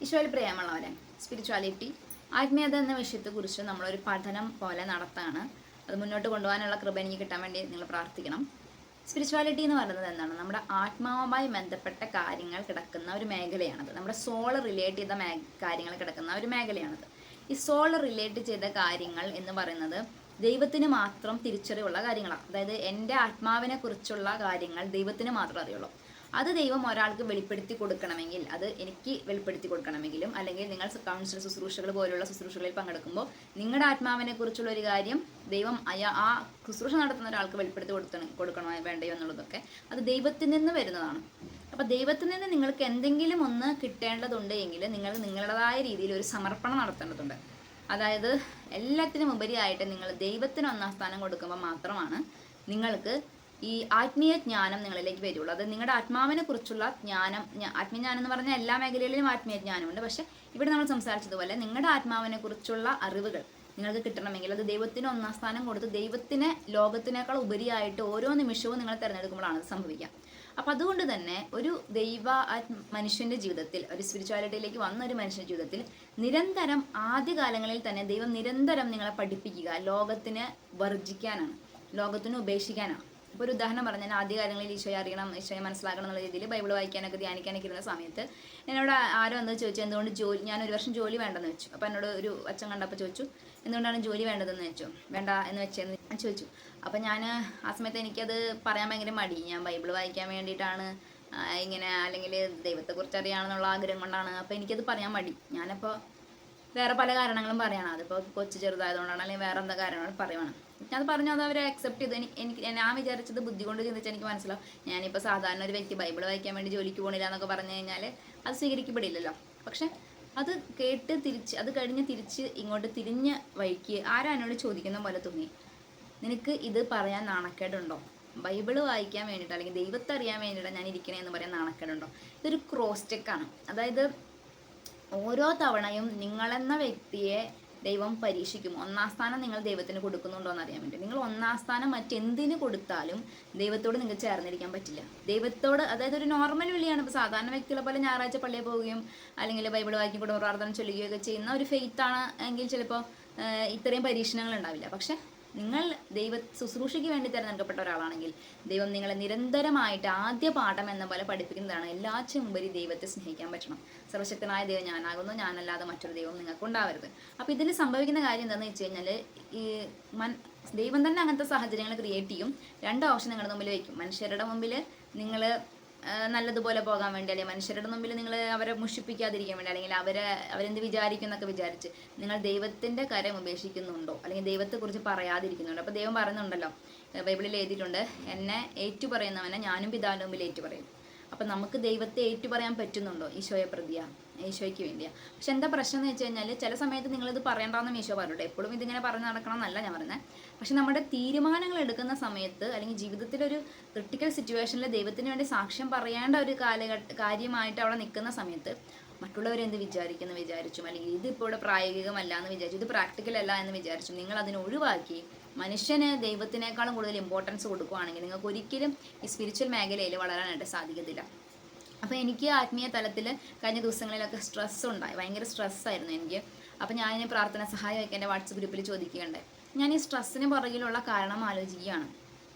ഈശോയിൽ പ്രിയമുള്ളവരെ, സ്പിരിച്വാലിറ്റി ആത്മീയത എന്ന വിഷയത്തെക്കുറിച്ച് നമ്മളൊരു പഠനം പോലെ നടത്താണ്. അത് മുന്നോട്ട് കൊണ്ടുപോകാനുള്ള കൃപ എനിക്ക് കിട്ടാൻ വേണ്ടി നിങ്ങൾ പ്രാർത്ഥിക്കണം. സ്പിരിച്വാലിറ്റി എന്ന് പറയുന്നത് എന്താണ്? നമ്മുടെ ആത്മാവുമായി ബന്ധപ്പെട്ട കാര്യങ്ങൾ കിടക്കുന്ന ഒരു മേഖലയാണത്. നമ്മുടെ സോള് റിലേറ്റ് ചെയ്ത കാര്യങ്ങൾ കിടക്കുന്ന ഒരു മേഖലയാണത്. ഈ സോള് റിലേറ്റ് ചെയ്ത കാര്യങ്ങൾ എന്ന് പറയുന്നത് ദൈവത്തിന് മാത്രം തിരിച്ചറിവുള്ള കാര്യങ്ങളാണ്. അതായത് എൻ്റെ ആത്മാവിനെ കുറിച്ചുള്ള കാര്യങ്ങൾ ദൈവത്തിന് മാത്രം അറിയുള്ളൂ. അത് ദൈവം ഒരാൾക്ക് വെളിപ്പെടുത്തി കൊടുക്കണമെങ്കിൽ, അത് എനിക്ക് വെളിപ്പെടുത്തി കൊടുക്കണമെങ്കിലും, അല്ലെങ്കിൽ നിങ്ങൾ കൗൺസിൽ ശുശ്രൂഷകൾ പോലുള്ള ശുശ്രൂഷകളിൽ പങ്കെടുക്കുമ്പോൾ നിങ്ങളുടെ ആത്മാവിനെ കുറിച്ചുള്ള ഒരു കാര്യം ദൈവം ആ ശുശ്രൂഷ നടത്തുന്ന ഒരാൾക്ക് വെളിപ്പെടുത്തി കൊടുക്കണോ വേണ്ടയോ എന്നുള്ളതൊക്കെ അത് ദൈവത്തിൽ നിന്ന് വരുന്നതാണ്. അപ്പോൾ ദൈവത്തിൽ നിന്ന് നിങ്ങൾക്ക് എന്തെങ്കിലും ഒന്ന് കിട്ടേണ്ടതുണ്ട് എങ്കിൽ നിങ്ങൾ നിങ്ങളുടേതായ രീതിയിൽ ഒരു സമർപ്പണം നടത്തേണ്ടതുണ്ട്. അതായത് എല്ലാത്തിനും ഉപരിയായിട്ട് നിങ്ങൾ ദൈവത്തിന് ഒന്നാം സ്ഥാനം കൊടുക്കുമ്പോൾ മാത്രമാണ് നിങ്ങൾക്ക് ഈ ആത്മീയ ജ്ഞാനം നിങ്ങളിലേക്ക് വരുള്ളൂ. അത് നിങ്ങളുടെ ആത്മാവിനെ കുറിച്ചുള്ള ജ്ഞാനം. ആത്മീയജ്ഞാനം എന്ന് പറഞ്ഞാൽ എല്ലാ മേഖലകളിലും ആത്മീയ ജ്ഞാനമുണ്ട്. പക്ഷെ ഇവിടെ നമ്മൾ സംസാരിച്ചതുപോലെ നിങ്ങളുടെ ആത്മാവിനെ കുറിച്ചുള്ള അറിവുകൾ നിങ്ങൾക്ക് കിട്ടണമെങ്കിൽ അത് ദൈവത്തിന് ഒന്നാം സ്ഥാനം കൊടുത്ത് ദൈവത്തിനെ ലോകത്തിനേക്കാൾ ഉപരിയായിട്ട് ഓരോ നിമിഷവും നിങ്ങൾ തിരഞ്ഞെടുക്കുമ്പോഴാണ് അത് സംഭവിക്കുക. അപ്പം അതുകൊണ്ട് തന്നെ ഒരു മനുഷ്യൻ്റെ ജീവിതത്തിൽ, ഒരു സ്പിരിച്വാലിറ്റിയിലേക്ക് വന്ന ഒരു മനുഷ്യൻ്റെ ജീവിതത്തിൽ നിരന്തരം ആദ്യകാലങ്ങളിൽ തന്നെ ദൈവം നിരന്തരം നിങ്ങളെ പഠിപ്പിക്കുക ലോകത്തിനെ വർജിക്കാനാണ്, ലോകത്തിന് ഉപേക്ഷിക്കാനാണ്. ഇപ്പോൾ ഒരു ഉദാഹരണം പറഞ്ഞാൽ ആദ്യകാലങ്ങളിൽ ഈശോയെ അറിയണം, ഈശോയെ മനസ്സിലാക്കണം എന്നുള്ള രീതിയിൽ ബൈബിൾ വായിക്കാനൊക്കെ ധ്യാനിക്കാനൊക്കെ ഇരുന്ന സമയത്ത് എന്നോട് ആരോ എന്ന് ചോദിച്ചു എന്തുകൊണ്ട് ഞാൻ ഒരു വർഷം ജോലി വേണ്ടെന്ന് വെച്ചു. അപ്പോൾ എന്നോട് ഒരു അച്ഛൻ കണ്ടപ്പോൾ ചോദിച്ചു എന്തുകൊണ്ടാണ് ജോലി വേണ്ടതെന്ന് വെച്ചു, വേണ്ട എന്ന് വെച്ചെന്ന് ചോദിച്ചു. അപ്പോൾ ഞാൻ ആ സമയത്ത് എനിക്കത് പറയാൻ ഭയങ്കര മടി. ഞാൻ ബൈബിൾ വായിക്കാൻ വേണ്ടിയിട്ടാണ് ഇങ്ങനെ, അല്ലെങ്കിൽ ദൈവത്തെക്കുറിച്ച് അറിയാമെന്നുള്ള ആഗ്രഹം കൊണ്ടാണ്. അപ്പോൾ എനിക്കത് പറയാൻ മടി. ഞാനപ്പോൾ വേറെ പല കാരണങ്ങളും പറയണം. അതിപ്പോൾ കൊച്ചു ചെറുതായതുകൊണ്ടാണ്, അല്ലെങ്കിൽ വേറെ എന്താ കാരണങ്ങൾ പറയുവാണ്. ഞാൻ പറഞ്ഞു, അത് അവരെ അക്സെപ്റ്റ് ചെയ്തു. എനിക്ക് ഞാൻ വിചാരിച്ചത് ബുദ്ധി കൊണ്ട് ചിന്തിച്ചാൽ എനിക്ക് മനസ്സിലാവും. ഞാനിപ്പോൾ സാധാരണ ഒരു വ്യക്തി ബൈബിൾ വായിക്കാൻ വേണ്ടി ജോലിക്ക് പോകണില്ല എന്നൊക്കെ പറഞ്ഞു കഴിഞ്ഞാൽ അത് സ്വീകരിക്കപ്പെടില്ലല്ലോ. പക്ഷെ അത് കേട്ട് അത് കഴിഞ്ഞ് തിരിച്ച് ഇങ്ങോട്ട് തിരിഞ്ഞ വഴിക്ക് ആരാ എന്നോട് ചോദിക്കുന്ന പോലെ തോന്നി, നിനക്ക് ഇത് പറയാൻ നാണക്കേടുണ്ടോ? ബൈബിൾ വായിക്കാൻ വേണ്ടിയിട്ട് അല്ലെങ്കിൽ ദൈവത്തെ അറിയാൻ വേണ്ടിയിട്ട് ഞാൻ ഇരിക്കണേ എന്ന് പറയാൻ നാണക്കേടുണ്ടോ? ഇതൊരു ക്രോസ് ചെക്കാണ്. അതായത് ഓരോ തവണയും നിങ്ങളെന്ന വ്യക്തിയെ ദൈവം പരീക്ഷിക്കും. ഒന്നാം സ്ഥാനം നിങ്ങൾ ദൈവത്തിന് കൊടുക്കുന്നുണ്ടോ എന്ന് അറിയാൻ വേണ്ടി. നിങ്ങൾ ഒന്നാം സ്ഥാനം മറ്റെന്തിന് കൊടുത്താലും ദൈവത്തോട് നിങ്ങൾക്ക് ചേർന്നിരിക്കാൻ പറ്റില്ല. ദൈവത്തോട്, അതായത് ഒരു നോർമൽ വിളിയാണ്. ഇപ്പോൾ സാധാരണ വ്യക്തികളെ പോലെ ഞായറാഴ്ച പള്ളിയിൽ പോവുകയും അല്ലെങ്കിൽ ബൈബിൾ വായിക്കും കുടുംബ പ്രാർത്ഥന ചൊല്ലുകയൊക്കെ ചെയ്യുന്ന ഒരു ഫെയ്ത്താണ് എങ്കിൽ ചിലപ്പോൾ ഇത്രയും പരീക്ഷണങ്ങൾ ഉണ്ടാവില്ല. പക്ഷെ നിങ്ങൾ ശുശ്രൂഷയ്ക്ക് വേണ്ടി തിരഞ്ഞെടുക്കപ്പെട്ട ഒരാളാണെങ്കിൽ ദൈവം നിങ്ങളെ നിരന്തരമായിട്ട് ആദ്യ പാഠം എന്ന പോലെ പഠിപ്പിക്കുന്നതാണ്. എല്ലാറ്റിനും ഉപരി ദൈവത്തെ സ്നേഹിക്കാൻ പറ്റണം. സർവശക്തനായ ദൈവം ഞാനാകുന്നു, ഞാനല്ലാതെ മറ്റൊരു ദൈവം നിങ്ങൾക്ക് ഉണ്ടാവരുത്. അപ്പോൾ ഇതിൽ സംഭവിക്കുന്ന കാര്യം എന്താണെന്ന് വെച്ച് കഴിഞ്ഞാൽ, ഈ ദൈവം തന്നെ അങ്ങനത്തെ സാഹചര്യങ്ങൾ ക്രിയേറ്റ് ചെയ്യും. രണ്ട് ഓപ്ഷൻ നിങ്ങളുടെ മുമ്പിൽ വയ്ക്കും. മനുഷ്യരുടെ മുമ്പിൽ നിങ്ങൾ നല്ലതുപോലെ പോകാൻ വേണ്ടി, അല്ലെങ്കിൽ മനുഷ്യരുടെ മുമ്പിൽ നിങ്ങൾ അവരെ മുഷിപ്പിക്കാതിരിക്കാൻ വേണ്ടി, അല്ലെങ്കിൽ അവരെന്ത് വിചാരിക്കും എന്നൊക്കെ വിചാരിച്ച് നിങ്ങൾ ദൈവത്തിൻ്റെ കാര്യം ഉപേക്ഷിക്കുന്നുണ്ടോ, അല്ലെങ്കിൽ ദൈവത്തെക്കുറിച്ച് പറയാതിരിക്കുന്നുണ്ടോ? അപ്പോൾ ദൈവം പറയുന്നുണ്ടല്ലോ, ബൈബിളിൽ എഴുതിയിട്ടുണ്ട്, എന്നെ ഏറ്റു പറയുന്നവനെ ഞാനും പിതാവിൻ്റെ മുമ്പിൽ ഏറ്റു പറയും. അപ്പം നമുക്ക് ദൈവത്തെ ഏറ്റു പറയാൻ പറ്റുന്നുണ്ടോ? ഈശോയെ പ്രതിയാ, ഈശോയ്ക്ക് വേണ്ടിയാ. പക്ഷെ എന്താ പ്രശ്നം എന്ന് വെച്ച് കഴിഞ്ഞാൽ, ചില സമയത്ത് നിങ്ങളിത് പറയണ്ടെന്നും ഈശോ പറഞ്ഞിട്ട്, എപ്പോഴും ഇതിങ്ങനെ പറഞ്ഞ് നടക്കണം എന്നല്ല ഞാൻ പറയുന്നത്. പക്ഷെ നമ്മുടെ തീരുമാനങ്ങൾ എടുക്കുന്ന സമയത്ത്, അല്ലെങ്കിൽ ജീവിതത്തിലൊരു ക്രിട്ടിക്കൽ സിറ്റുവേഷനിൽ ദൈവത്തിന് വേണ്ടി സാക്ഷ്യം പറയേണ്ട ഒരു കാര്യമായിട്ട് അവിടെ നിൽക്കുന്ന സമയത്ത് മറ്റുള്ളവരെന്ത് വിചാരിക്കുന്നു വിചാരിച്ചും, അല്ലെങ്കിൽ ഇതിപ്പോൾ ഇവിടെ പ്രായോഗികമല്ല എന്ന് വിചാരിച്ചു, ഇത് പ്രാക്ടിക്കൽ അല്ല എന്ന് വിചാരിച്ചു നിങ്ങൾ അതിനെ ഒഴിവാക്കി മനുഷ്യന് ദൈവത്തിനേക്കാളും കൂടുതൽ ഇമ്പോർട്ടൻസ് കൊടുക്കുകയാണെങ്കിൽ നിങ്ങൾക്ക് ഒരിക്കലും ഈ സ്പിരിച്വൽ മേഖലയിൽ വളരാനായിട്ട് സാധിക്കത്തില്ല. അപ്പോൾ എനിക്ക് ആത്മീയ തലത്തിൽ കഴിഞ്ഞ ദിവസങ്ങളിലൊക്കെ സ്ട്രെസ് ഉണ്ടായി, ഭയങ്കര സ്ട്രെസ്സായിരുന്നു എനിക്ക്. അപ്പോൾ ഞാൻ പ്രാർത്ഥന സഹായമൊക്കെ എൻ്റെ വാട്സപ്പ് ഗ്രൂപ്പിൽ ചോദിക്കുകയുണ്ടായി. ഞാൻ ഈ സ്ട്രെസ്സിന് പുറകിലുള്ള കാരണം ആലോചിക്കുകയാണ്.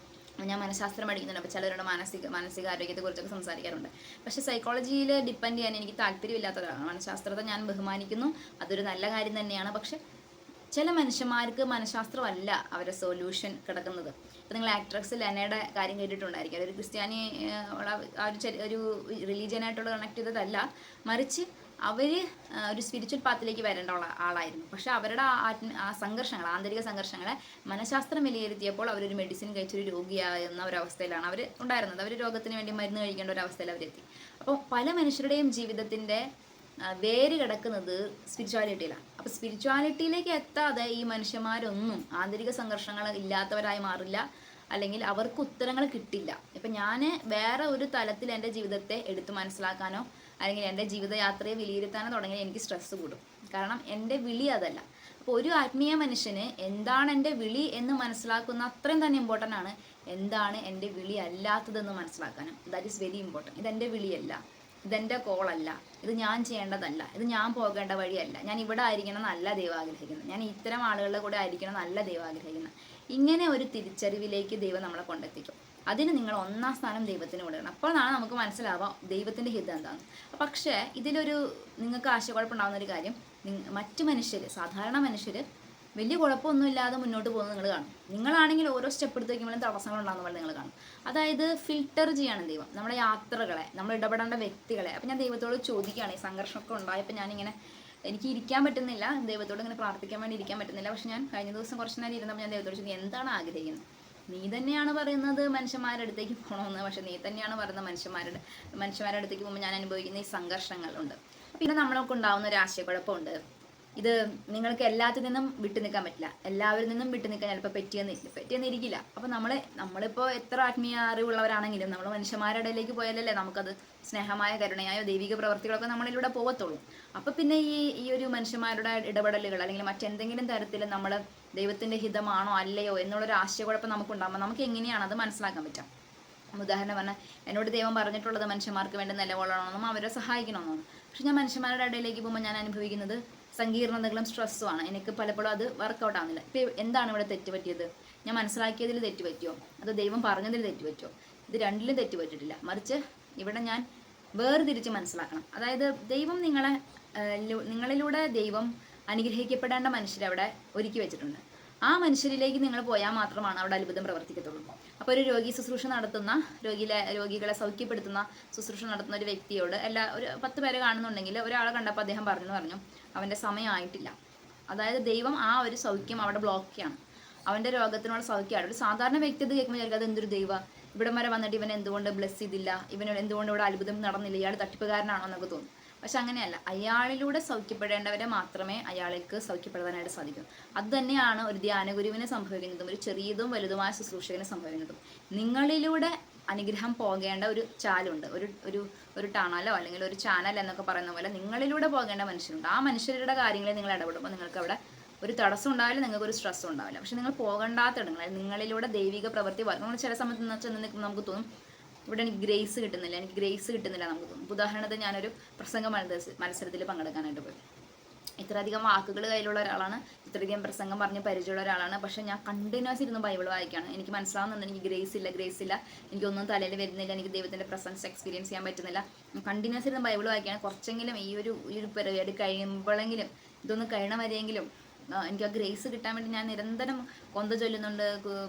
ഞാൻ മനഃശാസ്ത്രം പഠിക്കുന്നുണ്ട്. അപ്പോൾ ചിലരുടെ മാനസികാരോഗ്യത്തെക്കുറിച്ചൊക്കെ സംസാരിക്കാറുണ്ട്. പക്ഷേ സൈക്കോളജിയിൽ ഡിപ്പെൻഡ് ചെയ്യാൻ എനിക്ക് താല്പര്യമില്ലാത്ത ഒരാളാണ്. മനഃശാസ്ത്രത്തെ ഞാൻ ബഹുമാനിക്കുന്നു, അതൊരു നല്ല കാര്യം തന്നെയാണ്. പക്ഷെ ചില മനുഷ്യന്മാർക്ക് മനഃശാസ്ത്രമല്ല അവരുടെ സൊല്യൂഷൻ കിടക്കുന്നത്. ഇപ്പോൾ നിങ്ങൾ ആക്ട്രസ് ലെനയുടെ കാര്യം കേട്ടിട്ടുണ്ടായിരിക്കും. അതൊരു ക്രിസ്ത്യാനി ഒരു റിലീജിയനായിട്ടുള്ള കണക്ട് ചെയ്തതല്ല, മറിച്ച് അവർ ഒരു സ്പിരിച്വൽ പാത്തിലേക്ക് വരേണ്ട ആളായിരുന്നു. പക്ഷെ അവരുടെ സംഘർഷങ്ങൾ, ആന്തരിക സംഘർഷങ്ങളെ മനഃശാസ്ത്രം വിലയിരുത്തിയപ്പോൾ അവരൊരു മെഡിസിൻ കഴിച്ചൊരു രോഗിയാകുന്ന ഒരവസ്ഥയിലാണ് അവർ ഉണ്ടായിരുന്നത്. അവർ രോഗത്തിന് വേണ്ടി മരുന്ന് കഴിക്കേണ്ട ഒരു അവസ്ഥയിൽ അവരെത്തി. അപ്പോൾ പല മനുഷ്യരുടെയും ജീവിതത്തിൻ്റെ വേര് കിടക്കുന്നത് സ്പിരിച്വാലിറ്റിയിലാണ്. അപ്പോൾ സ്പിരിച്വാലിറ്റിയിലേക്ക് എത്താതെ ഈ മനുഷ്യന്മാരൊന്നും ആന്തരിക സംഘർഷങ്ങൾ ഇല്ലാത്തവരായി മാറില്ല, അല്ലെങ്കിൽ അവർക്ക് ഉത്തരങ്ങൾ കിട്ടില്ല. ഇപ്പം ഞാൻ വേറെ ഒരു തലത്തിൽ എൻ്റെ ജീവിതത്തെ എടുത്തു മനസ്സിലാക്കാനോ അല്ലെങ്കിൽ എൻ്റെ ജീവിതയാത്രയെ വിലയിരുത്താനോ തുടങ്ങിയാൽ എനിക്ക് സ്ട്രെസ്സ് കൂടും. കാരണം എൻ്റെ വിളി അതല്ല. അപ്പോൾ ഒരു ആത്മീയ മനുഷ്യന് എന്താണ് എൻ്റെ വിളി എന്ന് മനസ്സിലാക്കുന്ന അത്രയും തന്നെ ഇമ്പോർട്ടൻ്റ് ആണ് എന്താണ് എൻ്റെ വിളി അല്ലാത്തതെന്ന് മനസ്സിലാക്കാനും. That is very important. ഇതെൻ്റെ വിളിയല്ല, ഇതെൻ്റെ കോളല്ല, ഇത് ഞാൻ ചെയ്യേണ്ടതല്ല, ഇത് ഞാൻ പോകേണ്ട വഴിയല്ല, ഞാൻ ഇവിടെ ആയിരിക്കണം എന്നല്ല ദൈവം ആഗ്രഹിക്കുന്നത്, ഞാൻ ഇത്തരം ആളുകളുടെ കൂടെ ആയിരിക്കണം എന്നല്ല ദൈവം ആഗ്രഹിക്കുന്നത്. ഇങ്ങനെ ഒരു തിരിച്ചറിവിലേക്ക് ദൈവം നമ്മളെ കൊണ്ടെത്തിക്കും. അതിന് നിങ്ങൾ ഒന്നാം സ്ഥാനം ദൈവത്തിന് കൊടുക്കണം. അപ്പോഴാണ് നമുക്ക് മനസ്സിലാവാം ദൈവത്തിൻ്റെ ഹിതം എന്താണെന്ന്. പക്ഷേ ഇതിലൊരു നിങ്ങൾക്ക് ആശയക്കുഴപ്പമുണ്ടാകുന്ന ഒരു കാര്യം, മറ്റു മനുഷ്യർ, സാധാരണ മനുഷ്യർ വലിയ കുഴപ്പമൊന്നുമില്ലാതെ മുന്നോട്ട് പോകുന്നത് നിങ്ങൾ കാണും. നിങ്ങളാണെങ്കിൽ ഓരോ സ്റ്റെപ്പ് എടുത്ത് വയ്ക്കുമ്പോഴും തടസ്സങ്ങളുണ്ടാകുന്ന പോലെ നിങ്ങൾ കാണും. അതായത് ഫിൽട്ടർ ചെയ്യാണ് ദൈവം നമ്മുടെ യാത്രകളെ, നമ്മൾ ഇടപെടേണ്ട വ്യക്തികളെ. അപ്പം ഞാൻ ദൈവത്തോട് ചോദിക്കുകയാണ്, ഈ സംഘർഷമൊക്കെ ഉണ്ടായപ്പോൾ ഞാനിങ്ങനെ എനിക്ക് ഇരിക്കാൻ പറ്റുന്നില്ല, ദൈവത്തോട് ഇങ്ങനെ പ്രാർത്ഥിക്കാൻ വേണ്ടി ഇരിക്കാൻ പറ്റുന്നില്ല. പക്ഷെ ഞാൻ കഴിഞ്ഞ ദിവസം കുറച്ച് നേരം ഇരുന്നപ്പോൾ ഞാൻ ദൈവത്തോട് ചോദിക്കും, എന്താണ് ആഗ്രഹിക്കുന്നത്? നീ തന്നെയാണ് പറയുന്നത് മനുഷ്യന്മാരുടെ അടുത്തേക്ക് പോകണമെന്ന്. പക്ഷെ നീ തന്നെയാണ് പറയുന്നത് മനുഷ്യന്മാരുടെ അടുത്തേക്ക് പോകുമ്പോൾ ഞാൻ അനുഭവിക്കുന്ന ഈ സംഘർഷങ്ങളുണ്ട്. പിന്നെ നമ്മളൊക്കെ ഉണ്ടാകുന്ന ഒരു ആശയക്കുഴപ്പമുണ്ട്. ഇത് നിങ്ങൾക്ക് എല്ലാത്തിൽ നിന്നും വിട്ടു നിൽക്കാൻ പറ്റില്ല, എല്ലാവരിൽ നിന്നും വിട്ടു നിൽക്കാൻ ചിലപ്പോൾ പറ്റിയെന്നിരിക്കില്ല. അപ്പം നമ്മളിപ്പോൾ എത്ര ആത്മീയ അറിവുള്ളവരാണെങ്കിലും നമ്മൾ മനുഷ്യന്മാരുടെ ഇടയിലേക്ക് പോയാലല്ലേ നമുക്കത് സ്നേഹമായ കരുണയായോ ദൈവിക പ്രവർത്തികളൊക്കെ നമ്മളിലൂടെ പോകത്തുള്ളൂ. അപ്പം പിന്നെ ഈ ഒരു മനുഷ്യന്മാരുടെ ഇടപെടലുകൾ അല്ലെങ്കിൽ മറ്റെന്തെങ്കിലും തരത്തിൽ നമ്മൾ ദൈവത്തിൻ്റെ ഹിതമാണോ അല്ലയോ എന്നുള്ളൊരു ആശയക്കുഴപ്പം നമുക്കുണ്ടാകുമ്പോൾ നമുക്ക് എങ്ങനെയാണ് അത് മനസ്സിലാക്കാൻ പറ്റുക? ഉദാഹരണം പറഞ്ഞാൽ, എന്നോട് ദൈവം പറഞ്ഞിട്ടുള്ളത് മനുഷ്യന്മാർക്ക് വേണ്ടി നിലകൊള്ളണമെന്നും അവരെ സഹായിക്കണമെന്നും. പക്ഷെ ഞാൻ മനുഷ്യന്മാരുടെ ഇടയിലേക്ക് പോകുമ്പോൾ ഞാൻ അനുഭവിക്കുന്നത് സങ്കീർണതകളും സ്ട്രെസ്സുമാണ്. എനിക്ക് പലപ്പോഴും അത് വർക്കൗട്ട് ആവുന്നില്ല. ഇപ്പം എന്താണ് ഇവിടെ തെറ്റുപറ്റിയത്? ഞാൻ മനസ്സിലാക്കിയതിൽ തെറ്റുപറ്റിയോ, അതോ ദൈവം പറഞ്ഞതിൽ തെറ്റുപറ്റിയോ? ഇത് രണ്ടിലും തെറ്റുപറ്റിട്ടില്ല. മറിച്ച് ഇവിടെ ഞാൻ വേർതിരിച്ച് മനസ്സിലാക്കണം. അതായത് ദൈവം നിങ്ങളിലൂടെ ദൈവം അനുഗ്രഹിക്കപ്പെടേണ്ട മനുഷ്യരെ അവിടെ ഒരുക്കി വെച്ചിട്ടുണ്ട്. ആ മനുഷ്യരിലേക്ക് നിങ്ങൾ പോയാൽ മാത്രമാണ് അവിടെ അത്ഭുതം പ്രവർത്തിക്കത്തുള്ളൂ. അപ്പോൾ ഒരു രോഗി ശുശ്രൂഷ നടത്തുന്ന, രോഗികളെ സൗഖ്യപ്പെടുത്തുന്ന ശുശ്രൂഷ നടത്തുന്ന ഒരു വ്യക്തിയോട് ഒരു 10 പേരെ കാണുന്നുണ്ടെങ്കിൽ ഒരാളെ കണ്ടപ്പോൾ അദ്ദേഹം പറഞ്ഞു അവൻ്റെ സമയമായിട്ടില്ല. അതായത് ദൈവം ആ ഒരു സൗഖ്യം അവിടെ ബ്ലോക്ക് ചെയ്യാണ്, അവൻ്റെ രോഗത്തിനുള്ള സൗഖ്യമാണ്. ഒരു സാധാരണ വ്യക്തി ഇത് കേൾക്കുമ്പോൾ വിചാരിക്കും അതെന്തൊരു ദൈവം, ഇവിടം വരെ വന്നിട്ട് ഇവൻ എന്തുകൊണ്ട് ബ്ലെസ് ചെയ്തില്ല, ഇവനോട് എന്തുകൊണ്ട് ഇവിടെ അത്ഭുതം നടന്നില്ല, ഇയാൾ തട്ടിപ്പുകാരനാണോ എന്നൊക്കെ തോന്നും. പക്ഷെ അങ്ങനെയല്ല, അയാളിലൂടെ സൗഖ്യപ്പെടേണ്ടവരെ മാത്രമേ അയാൾക്ക് സൗഖ്യപ്പെടുത്താനായിട്ട് സാധിക്കൂ. അത് തന്നെയാണ് ഒരു ധ്യാനഗുരുവിന് സംഭവിക്കുന്നതും ഒരു ചെറിയതും വലുതുമായ ശുശ്രൂഷകന് സംഭവിക്കുന്നതും. നിങ്ങളിലൂടെ അനുഗ്രഹം പോകേണ്ട ഒരു ചാലുണ്ട്, ഒരു ടണലോ അല്ലെങ്കിൽ ഒരു ചാനൽ എന്നൊക്കെ പറയുന്ന പോലെ നിങ്ങളിലൂടെ പോകേണ്ട മനുഷ്യരുണ്ട്. ആ മനുഷ്യരുടെ കാര്യങ്ങളിൽ നിങ്ങൾ ഇടപെടുമ്പോൾ നിങ്ങൾക്ക് അവിടെ ഒരു തടസ്സം ഉണ്ടാവില്ല, നിങ്ങൾക്ക് ഒരു സ്ട്രെസ്സും ഉണ്ടാവില്ല. പക്ഷെ നിങ്ങൾ പോകണ്ടാത്തിടങ്ങളിൽ നിങ്ങളിലൂടെ ദൈവിക പ്രവൃത്തി നമ്മൾ ചില സമയത്ത് ചെന്ന് നിൽക്കുമ്പോൾ നമുക്ക് തോന്നും ഇവിടെ എനിക്ക് ഗ്രേസ് കിട്ടുന്നില്ല നമുക്ക് തോന്നും. ഉദാഹരണത്തിന് ഞാനൊരു പ്രസംഗ മത്സരത്തിൽ പങ്കെടുക്കാനായിട്ട് പോയി. ഇത്രയധികം വാക്കുകൾ കയ്യിലുള്ള ഒരാളാണ്, ഇത്രയധികം പ്രസംഗം പറഞ്ഞ് പരിചയമുള്ള ഒരാളാണ്. പക്ഷെ ഞാൻ കണ്ടിന്യൂസ് ഇരുന്ന് ബൈബിൾ വായിക്കുകയാണ്. എനിക്ക് മനസ്സിലാവുന്നുണ്ട് എനിക്ക് ഗ്രേസ് ഇല്ല, എനിക്കൊന്നും തലയിൽ വരുന്നില്ല, എനിക്ക് ദൈവത്തിൻ്റെ പ്രസൻസ് എക്സ്പീരിയൻസ് ചെയ്യാൻ പറ്റുന്നില്ല. കണ്ടിന്യൂസ് ഇരുന്ന് ബൈബിൾ വായിക്കുകയാണ്. കുറച്ചെങ്കിലും ഈ ഒരു പരിപാടി കഴിയുമ്പോഴെങ്കിലും ഇതൊന്ന് കഴിയണ വരെയെങ്കിലും എനിക്ക് ആ ഗ്രേസ് കിട്ടാൻ വേണ്ടി ഞാൻ നിരന്തരം കൊന്ത ചൊല്ലുന്നുണ്ട്,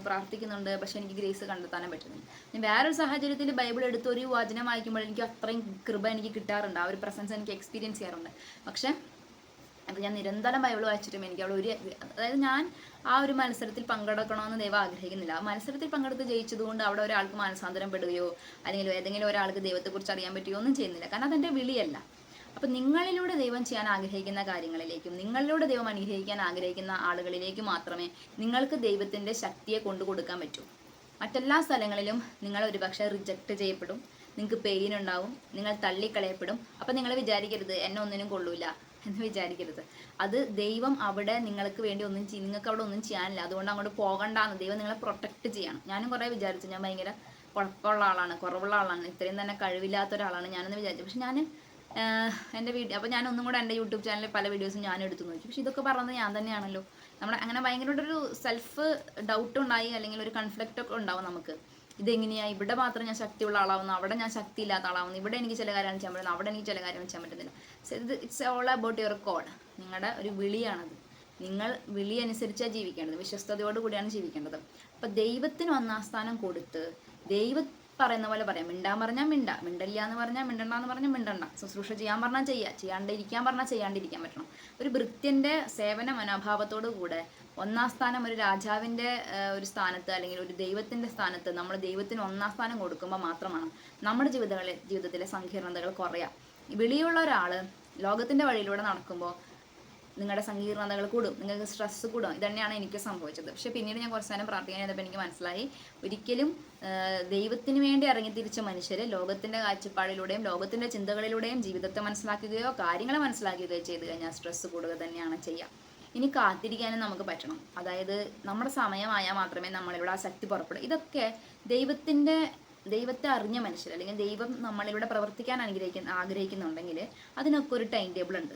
പ്രാർത്ഥിക്കുന്നുണ്ട്. പക്ഷെ എനിക്ക് ഗ്രേസ് കണ്ടെത്താനും പറ്റുന്നില്ല. ഞാൻ വേറൊരു സാഹചര്യത്തിൽ ബൈബിൾ എടുത്ത് ഒരു വചനം വായിക്കുമ്പോൾ എനിക്ക് അത്രയും കൃപ എനിക്ക് കിട്ടാറുണ്ട്, ആ ഒരു പ്രസൻസ് എനിക്ക് എക്സ്പീരിയൻസ് ചെയ്യാറുണ്ട്. പക്ഷെ അപ്പോൾ ഞാൻ നിരന്തരം ബൈബിൾ വായിച്ചിട്ടും എനിക്ക് അവിടെ അതായത് ഞാൻ ആ ഒരു മത്സരത്തിൽ പങ്കെടുക്കണമെന്ന് ദൈവം ആഗ്രഹിക്കുന്നില്ല. ആ മത്സരത്തിൽ പങ്കെടുത്ത് ജയിച്ചതുകൊണ്ട് അവിടെ ഒരാൾക്ക് മാനസാന്തരം പെടുകയോ അല്ലെങ്കിൽ ഏതെങ്കിലും ഒരാൾക്ക് ദൈവത്തെക്കുറിച്ച് അറിയാൻ പറ്റുകയോ ഒന്നും ചെയ്യുന്നില്ല. കാരണം അതെൻ്റെ വിളിയല്ല. അപ്പം നിങ്ങളിലൂടെ ദൈവം ചെയ്യാൻ ആഗ്രഹിക്കുന്ന കാര്യങ്ങളിലേക്കും നിങ്ങളിലൂടെ ദൈവം അനുഗ്രഹിക്കാൻ ആഗ്രഹിക്കുന്ന ആളുകളിലേക്കും മാത്രമേ നിങ്ങൾക്ക് ദൈവത്തിൻ്റെ ശക്തിയെ കൊണ്ടു കൊടുക്കാൻ പറ്റൂ. മറ്റെല്ലാ സ്ഥലങ്ങളിലും നിങ്ങൾ ഒരുപക്ഷെ റിജക്റ്റ് ചെയ്യപ്പെടും, നിങ്ങൾക്ക് പെയിൻ ഉണ്ടാവും, നിങ്ങൾ തള്ളിക്കളയപ്പെടും. അപ്പം നിങ്ങൾ വിചാരിക്കരുത് എന്നെ ഒന്നിനും കൊള്ളൂല എന്ന് വിചാരിക്കരുത്. അത് ദൈവം അവിടെ നിങ്ങൾക്ക് വേണ്ടി നിങ്ങൾക്ക് അവിടെ ഒന്നും ചെയ്യാനില്ല, അതുകൊണ്ട് അങ്ങോട്ട് പോകണ്ടെന്ന് ദൈവം നിങ്ങളെ പ്രൊട്ടക്റ്റ് ചെയ്യണം. ഞാനും കുറേ വിചാരിച്ചു ഞാൻ ഭയങ്കര കുറവുള്ള ആളാണ്, ഇത്രയും തന്നെ കഴിവില്ലാത്ത ഒരാളാണ് ഞാനെന്ന് വിചാരിച്ചു. പക്ഷെ ഞാൻ എൻ്റെ അപ്പോൾ ഞാൻ ഒന്നും കൂടെ എൻ്റെ യൂട്യൂബ് ചാനലിൽ പല വീഡിയോസും ഞാൻ എടുത്തു നോക്കി. പക്ഷെ ഇതൊക്കെ പറഞ്ഞത് ഞാൻ തന്നെയാണല്ലോ. അങ്ങനെ ഭയങ്കരമായിട്ടൊരു സെൽഫ് ഡൗട്ട് ഉണ്ടായി, അല്ലെങ്കിൽ ഒരു കൺഫ്ലിക്റ്റ് ഒക്കെ ഉണ്ടാവും നമുക്ക്. ഇതെങ്ങനെയാണ് ഇവിടെ മാത്രം ഞാൻ ശക്തിയുള്ള ആളാവുന്നു, അവിടെ ഞാൻ ശക്തി ഇല്ലാത്ത ആളാവുന്നു, ഇവിടെ എനിക്ക് ചില കാര്യങ്ങൾ ചെയ്യാൻ പറ്റുന്നു, അവിടെ എനിക്ക് ചില കാര്യങ്ങൾ ചെയ്യാൻ പറ്റുന്നില്ല. It's all about your call. നിങ്ങളുടെ ഒരു വിളിയാണത്. നിങ്ങൾ വിളി അനുസരിച്ചാണ് ജീവിക്കേണ്ടത്, വിശ്വസ്തയോടു കൂടിയാണ് ജീവിക്കേണ്ടത്. അപ്പം ദൈവത്തിന് ഒന്നാം സ്ഥാനം കൊടുത്ത് പറയുന്ന പോലെ പറയാം. മിണ്ടാൻ പറഞ്ഞാൽ മിണ്ടില്ല എന്ന് പറഞ്ഞാൽ മിണ്ടണ്ടെന്ന് പറഞ്ഞാൽ മിണ്ടണ്ട. ശുശ്രൂഷ ചെയ്യാൻ പറഞ്ഞാൽ ചെയ്യാണ്ടിരിക്കാൻ പറഞ്ഞാൽ ചെയ്യാണ്ടിരിക്കാൻ പറ്റണം. ഒരു ഭൃത്യൻ്റെ സേവന മനോഭാവത്തോടു കൂടെ ഒന്നാം സ്ഥാനം ഒരു രാജാവിൻ്റെ ഒരു സ്ഥാനത്ത് അല്ലെങ്കിൽ ഒരു ദൈവത്തിൻ്റെ സ്ഥാനത്ത് നമ്മൾ ദൈവത്തിന് ഒന്നാം സ്ഥാനം കൊടുക്കുമ്പോൾ മാത്രമാണ് നമ്മുടെ ജീവിതത്തിലെ സങ്കീർണതകൾ കുറയുക. വിളിയുള്ള ഒരാൾ ലോകത്തിൻ്റെ വഴിയിലൂടെ നടക്കുമ്പോൾ നിങ്ങളുടെ സങ്കീർണതകൾ കൂടും, നിങ്ങൾക്ക് സ്ട്രെസ്സ് കൂടും. ഇതന്നെയാണ് എനിക്ക് സംഭവിച്ചത്. പക്ഷെ പിന്നീട് ഞാൻ കുറച്ച് നേരം പ്രാർത്ഥിക്കാൻ ചെയ്തപ്പോൾ എനിക്ക് മനസ്സിലായി, ഒരിക്കലും ദൈവത്തിന് വേണ്ടി ഇറങ്ങിത്തിരിച്ച മനുഷ്യർ ലോകത്തിൻ്റെ കാഴ്ചപ്പാടിലൂടെയും ലോകത്തിൻ്റെ ചിന്തകളിലൂടെയും ജീവിതത്തെ മനസ്സിലാക്കുകയോ കാര്യങ്ങളെ മനസ്സിലാക്കുകയോ ചെയ്ത് കഴിഞ്ഞാൽ സ്ട്രെസ്സ് കൂടുക തന്നെയാണ് ചെയ്യുക. ഇനി കാത്തിരിക്കാനും നമുക്ക് പറ്റണം. അതായത് നമ്മുടെ സമയമായാൽ മാത്രമേ നമ്മളിവിടെ ആ ശക്തി പുറപ്പെടും. ഇതൊക്കെ ദൈവത്തിൻ്റെ ദൈവത്തെ അറിഞ്ഞ മനുഷ്യർ, അല്ലെങ്കിൽ ദൈവം നമ്മളിലൂടെ പ്രവർത്തിക്കാൻ ആഗ്രഹിക്കുന്നുണ്ടെങ്കിൽ അതിനൊക്കെ ഒരു ടൈം ടേബിൾ ഉണ്ട്.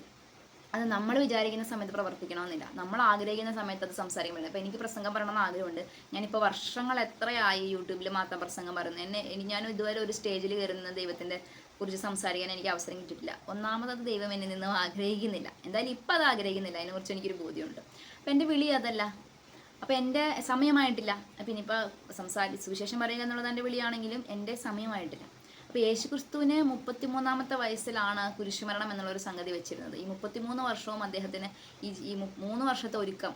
അത് നമ്മൾ വിചാരിക്കുന്ന സമയത്ത് പ്രവർത്തിക്കണമെന്നില്ല, നമ്മൾ ആഗ്രഹിക്കുന്ന സമയത്ത് അത് സംസാരിക്കുന്നില്ല. അപ്പോൾ എനിക്ക് പ്രസംഗം പറയണമെന്ന് ആഗ്രഹമുണ്ട്. ഞാനിപ്പോൾ വർഷങ്ങൾ എത്രയായി യൂട്യൂബിൽ മാത്രം പ്രസംഗം പറയുന്നത്. ഞാൻ ഇതുവരെ ഒരു സ്റ്റേജിൽ കയറുന്ന ദൈവത്തിൻ്റെ കുറിച്ച് സംസാരിക്കാൻ എനിക്ക് അവസരം കിട്ടിയിട്ടില്ല. ഒന്നാമത് ദൈവം എന്നിൽ നിന്നും ആഗ്രഹിക്കുന്നില്ല. എന്തായാലും ഇപ്പം അത് ആഗ്രഹിക്കുന്നില്ല, അതിനെക്കുറിച്ച് എനിക്കൊരു ബോധ്യമുണ്ട്. അപ്പം എൻ്റെ വിളി അതല്ല. അപ്പം എൻ്റെ സമയമായിട്ടില്ല. അപ്പം ഇനിയിപ്പോൾ സുവിശേഷം പറയുക എന്നുള്ളത് എൻ്റെ വിളിയാണെങ്കിലും എൻ്റെ സമയമായിട്ടില്ല. അപ്പോൾ യേശുക്രിസ്തുവിന് 33-ാമത്തെ വയസ്സിലാണ് കുരിശുമരണം എന്നുള്ളൊരു സംഗതി വെച്ചിരുന്നത്. ഈ 33 വർഷവും അദ്ദേഹത്തിന് ഈ 3 വർഷത്തെ ഒരുക്കം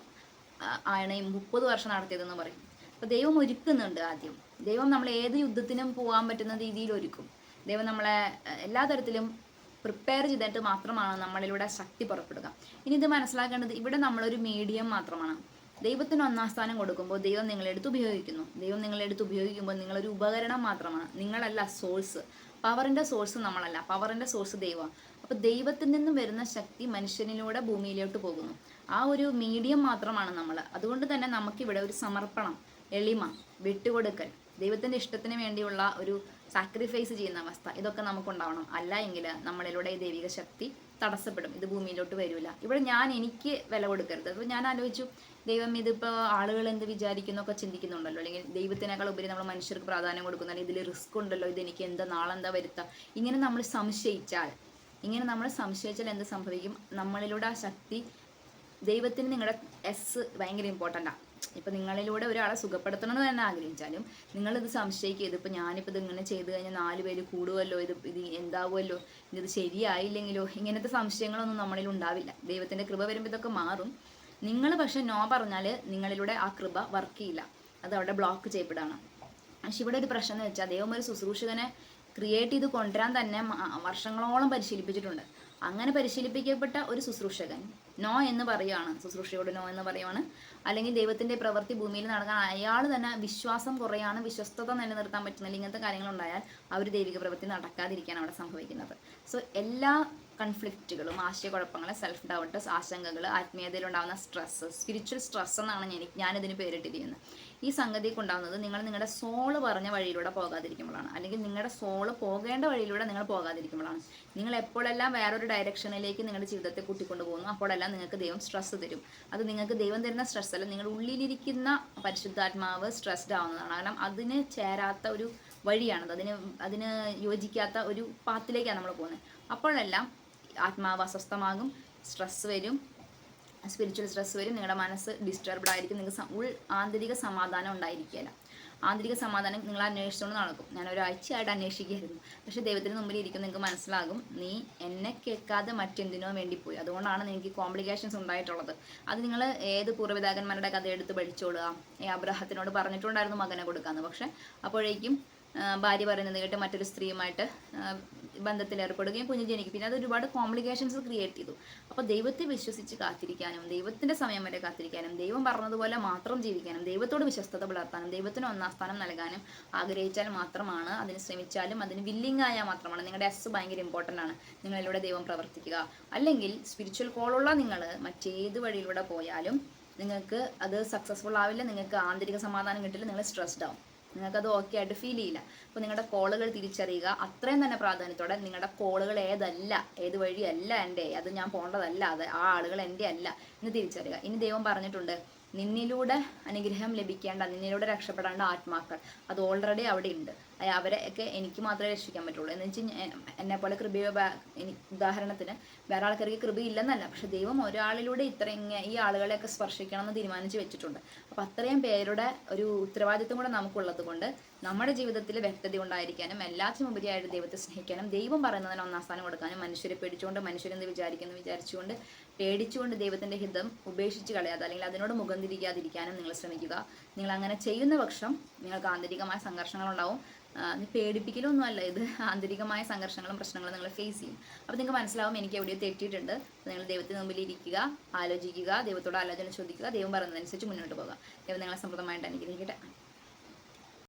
ആണ് ഈ 30 വർഷം നടത്തിയതെന്ന് പറയും. അപ്പോൾ ദൈവം ഒരുക്കുന്നുണ്ട്. ആദ്യം ദൈവം നമ്മളെ ഏത് യുദ്ധത്തിനും പോകാൻ പറ്റുന്ന രീതിയിൽ ഒരുക്കും. ദൈവം നമ്മളെ എല്ലാ തരത്തിലും പ്രിപ്പയർ ചെയ്തിട്ട് മാത്രമാണ് നമ്മളിലൂടെ ശക്തി പുറപ്പെടുക. ഇനി ഇത് മനസ്സിലാക്കേണ്ടത്, ഇവിടെ നമ്മളൊരു മീഡിയം മാത്രമാണ്. ദൈവത്തിന് 1-ാം സ്ഥാനം കൊടുക്കുമ്പോൾ ദൈവം നിങ്ങളെടുത്ത് ഉപയോഗിക്കുന്നു. ദൈവം നിങ്ങളെടുത്ത് ഉപയോഗിക്കുമ്പോൾ നിങ്ങളൊരു ഉപകരണം മാത്രമാണ്, നിങ്ങളല്ല സോഴ്സ്. പവറിൻ്റെ സോഴ്സ് നമ്മളല്ല, പവറിൻ്റെ സോഴ്സ് ദൈവമാണ്. അപ്പോൾ ദൈവത്തിൽ നിന്നും വരുന്ന ശക്തി മനുഷ്യനിലൂടെ ഭൂമിയിലോട്ട് പോകുന്നു. ആ ഒരു മീഡിയം മാത്രമാണ് നമ്മൾ. അതുകൊണ്ട് തന്നെ നമുക്കിവിടെ ഒരു സമർപ്പണം, എളിമ, വിട്ടുകൊടുക്കൽ, ദൈവത്തിൻ്റെ ഇഷ്ടത്തിന് വേണ്ടിയുള്ള ഒരു സാക്രിഫൈസ് ചെയ്യുന്ന അവസ്ഥ, ഇതൊക്കെ നമുക്കുണ്ടാവണം. അല്ല എങ്കിൽ നമ്മളിലൂടെ ഈ ദൈവിക ശക്തി തടസ്സപ്പെടും, ഇത് ഭൂമിയിലോട്ട് വരില്ല. ഇവിടെ എനിക്ക് വില കൊടുക്കരുത്. അപ്പോൾ ഞാൻ ആലോചിച്ചു, ദൈവം ഇതിപ്പോൾ ആളുകൾ എന്ത് വിചാരിക്കുന്നൊക്കെ ചിന്തിക്കുന്നുണ്ടല്ലോ, അല്ലെങ്കിൽ ദൈവത്തിനേക്കാൾ ഉപരി നമ്മൾ മനുഷ്യർക്ക് പ്രാധാന്യം കൊടുക്കുന്നു, അല്ലെങ്കിൽ ഇതിൽ റിസ്ക് ഉണ്ടല്ലോ, ഇതെനിക്ക് നാളെന്താ വരുത്തുക, ഇങ്ങനെ നമ്മൾ സംശയിച്ചാൽ എന്ത് സംഭവിക്കും? നമ്മളിലൂടെ ആ ശക്തി, ദൈവത്തിന് നിങ്ങളുടെ ഭയങ്കര ഇമ്പോർട്ടൻ്റാണ്. ഇപ്പം നിങ്ങളിലൂടെ ഒരാളെ സുഖപ്പെടുത്തണമെന്ന് തന്നെ ആഗ്രഹിച്ചാലും നിങ്ങളിത് സംശയിക്കുക, ഇതിപ്പോൾ ഞാനിപ്പോൾ ഇതിങ്ങനെ ചെയ്ത് കഴിഞ്ഞാൽ 4 പേര് കൂടുമല്ലോ, ഇത് എന്താവുമല്ലോ, ഇത് ശരിയായില്ലെങ്കിലോ, ഇങ്ങനത്തെ സംശയങ്ങളൊന്നും നമ്മളിൽ ഉണ്ടാവില്ല. ദൈവത്തിൻ്റെ കൃപ വരുമ്പോൾ ഇതൊക്കെ മാറും. നിങ്ങൾ പക്ഷെ നോ പറഞ്ഞാൽ നിങ്ങളിലൂടെ ആ കൃപ വർക്ക് ചെയ്യില്ല, അത് അവിടെ ബ്ലോക്ക് ചെയ്യപ്പെടുകയാണ്. പക്ഷെ ഇവിടെ ഒരു പ്രശ്നം എന്ന് വെച്ചാൽ, ദൈവം ഒരു ശുശ്രൂഷകനെ ക്രിയേറ്റ് ചെയ്ത് കൊണ്ടുവരാൻ തന്നെ വർഷങ്ങളോളം പരിശീലിപ്പിച്ചിട്ടുണ്ട്. അങ്ങനെ പരിശീലിപ്പിക്കപ്പെട്ട ഒരു ശുശ്രൂഷകൻ നോ എന്ന് പറയുകയാണ്, ശുശ്രൂഷയോട് നോ എന്ന് പറയുവാണ്, അല്ലെങ്കിൽ ദൈവത്തിൻ്റെ പ്രവൃത്തി ഭൂമിയിൽ നടക്കാൻ അയാൾ തന്നെ വിശ്വാസം കുറയാണ്, വിശ്വസ്തത നിലനിർത്താൻ പറ്റുന്നില്ല, ഇങ്ങനത്തെ കാര്യങ്ങളുണ്ടായാൽ അവർ ദൈവിക പ്രവൃത്തി നടക്കാതിരിക്കുകയാണ് അവിടെ സംഭവിക്കുന്നത്. സോ എല്ലാ കൺഫ്ലിക്റ്റുകളും, ആശയക്കുഴപ്പങ്ങൾ, സെൽഫ് ഡൗട്ട്, ആശങ്കകൾ, ആത്മീയതയിലുണ്ടാകുന്ന സ്ട്രെസ്സ്, സ്പിരിച്വൽ സ്ട്രെസ് എന്നാണ് ഞാനിതിന് പേരിട്ടിരിക്കുന്നത്. ഈ സംഗതിക്ക് ഉണ്ടാകുന്നത് നിങ്ങൾ നിങ്ങളുടെ സോള് പറഞ്ഞ വഴിയിലൂടെ പോകാതിരിക്കുമ്പോഴാണ്, അല്ലെങ്കിൽ നിങ്ങളുടെ സോള് പോകേണ്ട വഴിയിലൂടെ നിങ്ങൾ പോകാതിരിക്കുമ്പോഴാണ്. നിങ്ങൾ എപ്പോഴെല്ലാം വേറൊരു ഡയറക്ഷനിലേക്ക് നിങ്ങളുടെ ജീവിതത്തെ കൂട്ടിക്കൊണ്ടു പോകുന്നു, അപ്പോഴെല്ലാം നിങ്ങൾക്ക് ദൈവം സ്ട്രെസ് തരും. അത് നിങ്ങൾക്ക് ദൈവം തരുന്ന സ്ട്രെസ് അല്ല, നിങ്ങളുടെ ഉള്ളിലിരിക്കുന്ന പരിശുദ്ധാത്മാവ് സ്ട്രെസ്ഡ് ആവുന്നതാണ്. കാരണം അതിന് ചേരാത്ത ഒരു വഴിയാണത്, അതിന് യോജിക്കാത്ത ഒരു പാത്തിലേക്കാണ് നമ്മൾ പോകുന്നത്. അപ്പോഴെല്ലാം ആത്മാവ് അസ്വസ്ഥമാകും, സ്ട്രെസ് വരും, സ്പിരിച്വൽ സ്ട്രെസ് വരും, നിങ്ങളുടെ മനസ്സ് ഡിസ്റ്റർബ്ഡ് ആയിരിക്കും, നിങ്ങൾക്ക് ആന്തരിക സമാധാനം ഉണ്ടായിരിക്കില്ല. ആന്തരിക സമാധാനം നിങ്ങൾ അന്വേഷിച്ചുകൊണ്ട് നടക്കും. ഞാൻ ഒരാഴ്ചയായിട്ട് അന്വേഷിക്കുകയായിരുന്നു. പക്ഷേ ദൈവത്തിന് മുമ്പിൽ ഇരിക്കും, നിങ്ങൾക്ക് മനസ്സിലാകും നീ എന്നെ കേൾക്കാതെ മറ്റെന്തിനോ വേണ്ടി പോയി, അതുകൊണ്ടാണ് നിങ്ങൾക്ക് കോംപ്ലിക്കേഷൻസ് ഉണ്ടായിട്ടുള്ളത്. അത് നിങ്ങൾ ഏത് പൂർവ്വപിതാക്കന്മാരുടെ കഥ എടുത്ത് പഠിച്ചോളുക. അബ്രഹത്തിനോട് പറഞ്ഞിട്ടുണ്ടായിരുന്നു മകനെ കൊടുക്കാമെന്ന്, പക്ഷെ അപ്പോഴേക്കും ഭാര്യ പറയുന്നത് കേട്ട് മറ്റൊരു സ്ത്രീയുമായിട്ട് ബന്ധത്തിൽ ഏർപ്പെടുകയും കുഞ്ഞ് ജനിക്കും. പിന്നെ അത് ഒരുപാട് കോംപ്ലിക്കേഷൻസ് ക്രിയേറ്റ് ചെയ്തു. അപ്പോൾ ദൈവത്തെ വിശ്വസിച്ച് കാത്തിരിക്കാനും, ദൈവത്തിൻ്റെ സമയം വരെ കാത്തിരിക്കാനും, ദൈവം പറഞ്ഞതുപോലെ മാത്രം ജീവിക്കാനും, ദൈവത്തോട് വിശ്വസ്തത പുലർത്താനും, ദൈവത്തിന് 1-ാം സ്ഥാനം നൽകാനും ആഗ്രഹിച്ചാൽ മാത്രമാണ്, അതിന് ശ്രമിച്ചാലും അതിന് വില്ലിങ് ആയാൽ മാത്രമാണ്. നിങ്ങളുടെ ഭയങ്കര ഇമ്പോർട്ടൻ്റ് ആണ്. നിങ്ങളിലൂടെ ദൈവം പ്രവർത്തിക്കുക. അല്ലെങ്കിൽ സ്പിരിച്വൽ കോളുള്ള നിങ്ങൾ മറ്റേത് വഴിയിലൂടെ പോയാലും നിങ്ങൾക്ക് അത് സക്സസ്ഫുൾ ആവില്ല, നിങ്ങൾക്ക് ആന്തരിക സമാധാനം കിട്ടില്ല, നിങ്ങൾ സ്ട്രെസ്ഡ് ആവും, നിങ്ങൾക്കത് ഓക്കെ ആയിട്ട് ഫീൽ ചെയ്യില്ല. അപ്പോൾ നിങ്ങളുടെ കോളുകൾ തിരിച്ചറിയുക. അത്രയും തന്നെ പ്രാധാന്യത്തോടെ നിങ്ങളുടെ കോളുകൾ ഏത് വഴിയല്ല എൻ്റെ, അത് ഞാൻ പോകേണ്ടതല്ല, അത് ആ ആളുകൾ എൻ്റെ അല്ല എന്ന് തിരിച്ചറിയുക. ഇനി ദൈവം പറഞ്ഞിട്ടുണ്ട്, നിന്നിലൂടെ അനുഗ്രഹം ലഭിക്കേണ്ട, നിന്നിലൂടെ രക്ഷപ്പെടേണ്ട ആത്മാക്കൾ അത് ഓൾറെഡി അവിടെ ഉണ്ട്. അവരെയൊക്കെ എനിക്ക് മാത്രമേ രക്ഷിക്കാൻ പറ്റുള്ളൂ. എന്ന് വെച്ചാൽ എന്നെപ്പോലെ കൃപയോ ഉദാഹരണത്തിന് വേറെ ആൾക്കാർക്ക് കൃപയില്ലെന്നല്ല, പക്ഷെ ദൈവം ഒരാളിലൂടെ ഈ ആളുകളെയൊക്കെ സ്പർശിക്കണം എന്ന് തീരുമാനിച്ച് വെച്ചിട്ടുണ്ട്. അപ്പോൾ അത്രയും പേരുടെ ഒരു ഉത്തരവാദിത്വം കൂടെ നമുക്കുള്ളത് കൊണ്ട് നമ്മുടെ ജീവിതത്തിൽ വ്യക്തത ഉണ്ടായിരിക്കാനും, എല്ലാത്തിനുപരിയായിട്ട് ദൈവത്തെ സ്നേഹിക്കാനും, ദൈവം പറയുന്നതിന് 1-ാം സ്ഥാനം കൊടുക്കാനും, മനുഷ്യരെ പേടിച്ചുകൊണ്ട്, മനുഷ്യരെന്ത് വിചാരിച്ചുകൊണ്ട് പേടിച്ചുകൊണ്ട് ദൈവത്തിൻ്റെ ഹിതം ഉപേക്ഷിച്ച് കളയാതെ, അല്ലെങ്കിൽ അതിനോട് മുഖം തിരിക്കാതിരിക്കാനും നിങ്ങൾ ശ്രമിക്കുക. നിങ്ങൾ അങ്ങനെ ചെയ്യുന്ന പക്ഷം നിങ്ങൾക്ക് ആന്തരികമായ സംഘർഷങ്ങളുണ്ടാവും. പേടിപ്പിക്കലൊന്നുമല്ല, ഇത് ആന്തരികമായ സംഘർഷങ്ങളും പ്രശ്നങ്ങളും നിങ്ങൾ ഫേസ് ചെയ്യും. അപ്പോൾ നിങ്ങൾക്ക് മനസ്സിലാവും എനിക്ക് എവിടെയോ തെറ്റിയിട്ടുണ്ട്. നിങ്ങൾ ദൈവത്തിന് മുമ്പിൽ ഇരിക്കുക, ആലോചിക്കുക, ദൈവത്തോട് ആലോചന ചോദിക്കുക, ദൈവം പറയുന്നതനുസരിച്ച് മുന്നോട്ട് പോകുക. ദൈവം നിങ്ങളെ സമൃദ്ധമായിട്ട് അനുഗ്രഹിക്കട്ടെ.